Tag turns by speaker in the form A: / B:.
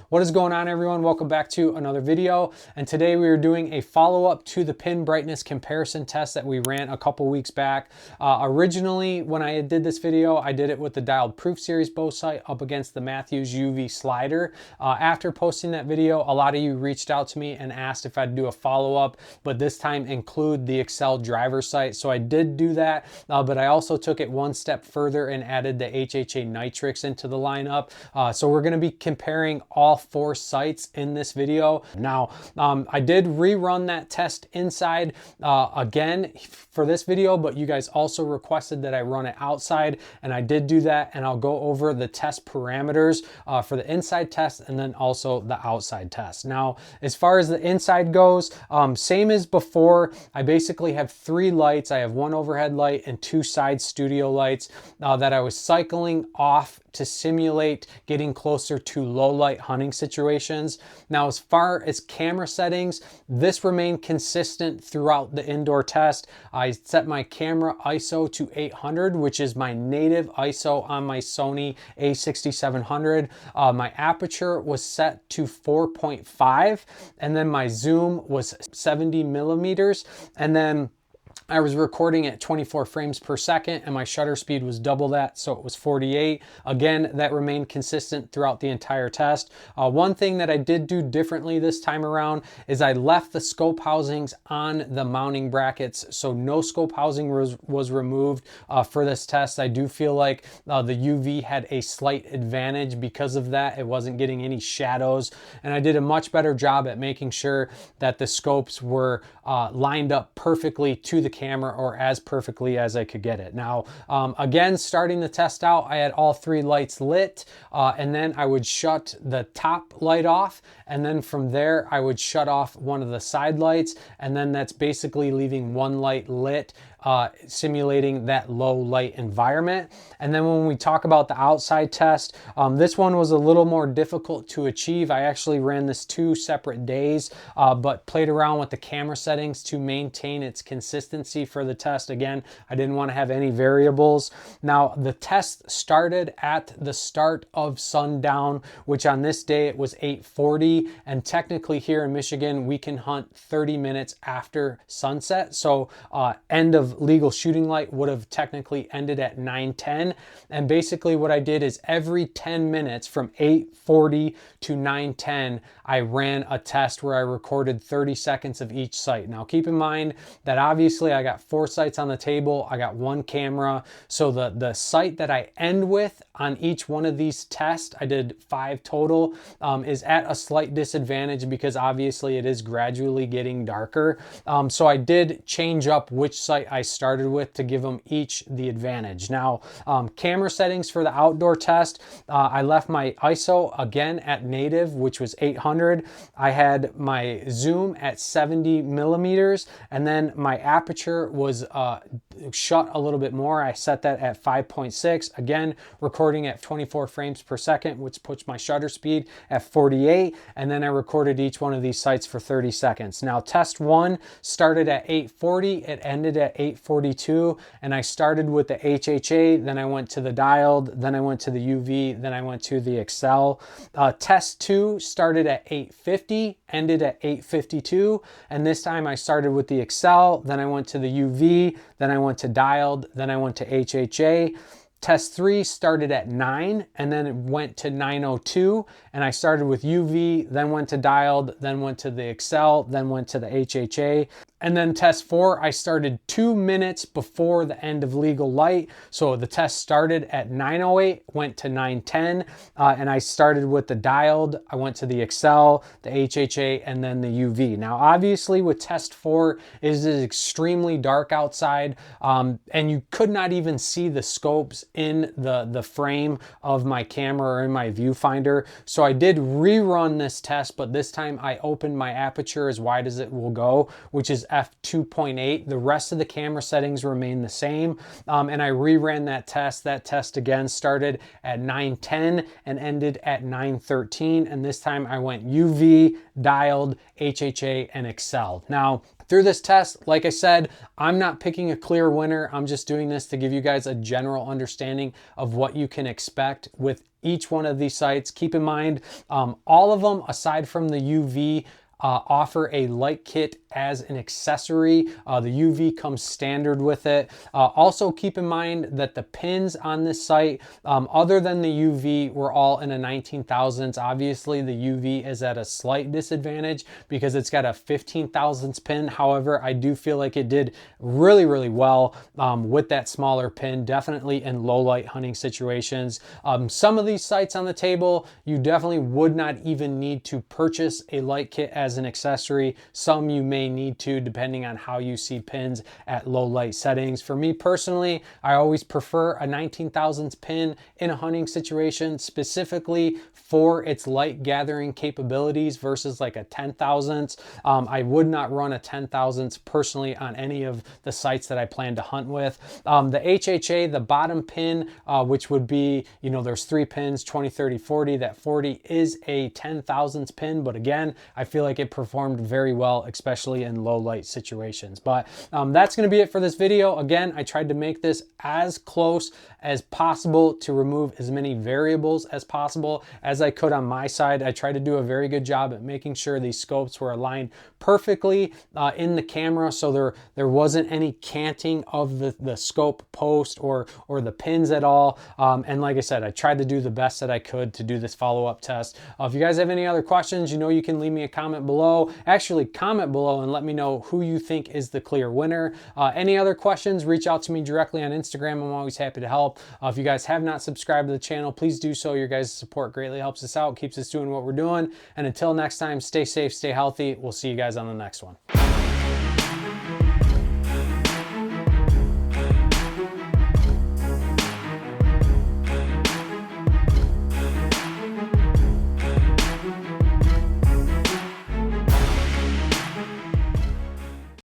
A: What is going on, everyone? Welcome back to another video. And today we are doing a follow-up to the pin brightness comparison test that we ran a couple weeks back. Originally, when I did this video, I did it with the dialed Pruf series bow sight up against the Mathews UV slider. After posting that video, a lot of you reached out to me and asked if I'd do a follow-up, but this time include the Axcel driver sight. So I did do that, but I also took it one step further and added the HHA Nytrx into the lineup. So we're going to be comparing all 4 sights in this video. Now, I did rerun that test inside again for this video, but you guys also requested that I run it outside, and I did do that, and I'll go over the test parameters for the inside test and then also the outside test. Now, as far as the inside goes, same as before, I basically have 3 lights. I have 1 overhead light and 2 side studio lights that I was cycling off to simulate getting closer to low light hunting situations. Now, as far as camera settings, this remained consistent throughout the indoor test. I set my camera ISO to 800, which is my native ISO on my Sony a6700. My aperture was set to 4.5, and then my zoom was 70 millimeters, and then I was recording at 24 frames per second, and my shutter speed was double that, so it was 48. Again, that remained consistent throughout the entire test. One thing that I did do differently this time around is I left the scope housings on the mounting brackets, so no scope housing was removed for this test. I do feel like the UV had a slight advantage because of that. It wasn't getting any shadows, and I did a much better job at making sure that the scopes were lined up perfectly to the camera, or as perfectly as I could get it. Now, again, starting the test out, I had all 3 lights lit, and then I would shut the top light off, and then from there I would shut off one of the side lights, and then that's basically leaving 1 light lit, simulating that low light environment. And then when we talk about the outside test, this one was a little more difficult to achieve. I actually ran this 2 separate days, but played around with the camera settings to maintain its consistency for the test. Again, I didn't want to have any variables. Now, the test started at the start of sundown, which on this day it was 8:40, and technically here in Michigan we can hunt 30 minutes after sunset. So end of legal shooting light would have technically ended at 9:10, and basically what I did is every 10 minutes from 8:40 to 9:10 I ran a test where I recorded 30 seconds of each sight. Now, keep in mind that obviously I got 4 sights on the table, I got 1 camera, so the sight that I end with on each one of these tests, I did 5 total, is at a slight disadvantage because obviously it is gradually getting darker. So I did change up which sight I started with to give them each the advantage. Now, camera settings for the outdoor test, I left my ISO again at native, which was 800. I had my zoom at 70 millimeters, and then my aperture was shut a little bit more. I set that at 5.6, again recording at 24 frames per second, which puts my shutter speed at 48, and then I recorded each one of these sights for 30 seconds. Now, test 1 started at 8:40, it ended at 8:42, and I started with the HHA, then I went to the dialed, then I went to the UV, then I went to the Axcel. Test 2 started at 8:50, ended at 8:52, and this time I started with the Axcel, then I went to the UV, then I went to dialed, then I went to HHA. Test 3 started at 9, and then it went to 9:02, and I started with UV, then went to dialed, then went to the Axcel, then went to the HHA. And then test 4, I started 2 minutes before the end of legal light. So the test started at 9:08, went to 9:10, and I started with the dialed, I went to the Axcel, the HHA, and then the UV. Now, obviously with test 4, it is extremely dark outside, and you could not even see the scopes in the frame of my camera or in my viewfinder. So I did rerun this test, but this time I opened my aperture as wide as it will go, which is f2.8. The rest of the camera settings remain the same, and I reran that test. That test again started at 9:10 and ended at 9:13, and this time I went UV, dialed, HHA, and Axcel. Now, Through this test, like I said, I'm not picking a clear winner. I'm just doing this to give you guys a general understanding of what you can expect with each one of these sights. Keep in mind, all of them, aside from the UV, offer a light kit as an accessory. The UV comes standard with it. Also keep in mind that the pins on this sight, other than the UV, were all in a 19 thousandths. Obviously the UV is at a slight disadvantage because it's got a 15 thousandths pin. However, I do feel like it did really, really well with that smaller pin, definitely in low light hunting situations. Some of these sights on the table, you definitely would not even need to purchase a light kit as an accessory. Some you may need to, depending on how you see pins at low light settings. For me personally, I always prefer a 19 thousandths pin in a hunting situation, specifically for its light gathering capabilities versus like a 10 thousandths. I would not run a 10 thousandths personally on any of the sites that I plan to hunt with. The HHA, the bottom pin, which would be, you know, there's 3 pins, 20, 30, 40. That 40 is a 10 thousandths pin, but again, I feel like it performed very well, especially in low light situations. But that's going to be it for this video. Again, I tried to make this as close as possible to remove as many variables as possible as I could on my side. I tried to do a very good job at making sure these scopes were aligned perfectly in the camera, so there wasn't any canting of the scope post or the pins at all. And like I said, I tried to do the best that I could to do this follow-up test. If you guys have any other questions, you know, you can leave me a comment below. Actually, comment below and let me know who you think is the clear winner. Any other questions, reach out to me directly on Instagram. I'm always happy to help. If you guys have not subscribed to the channel, please do so. Your guys' support greatly helps us out, keeps us doing what we're doing. And until next time, stay safe, stay healthy. We'll see you guys on the next one.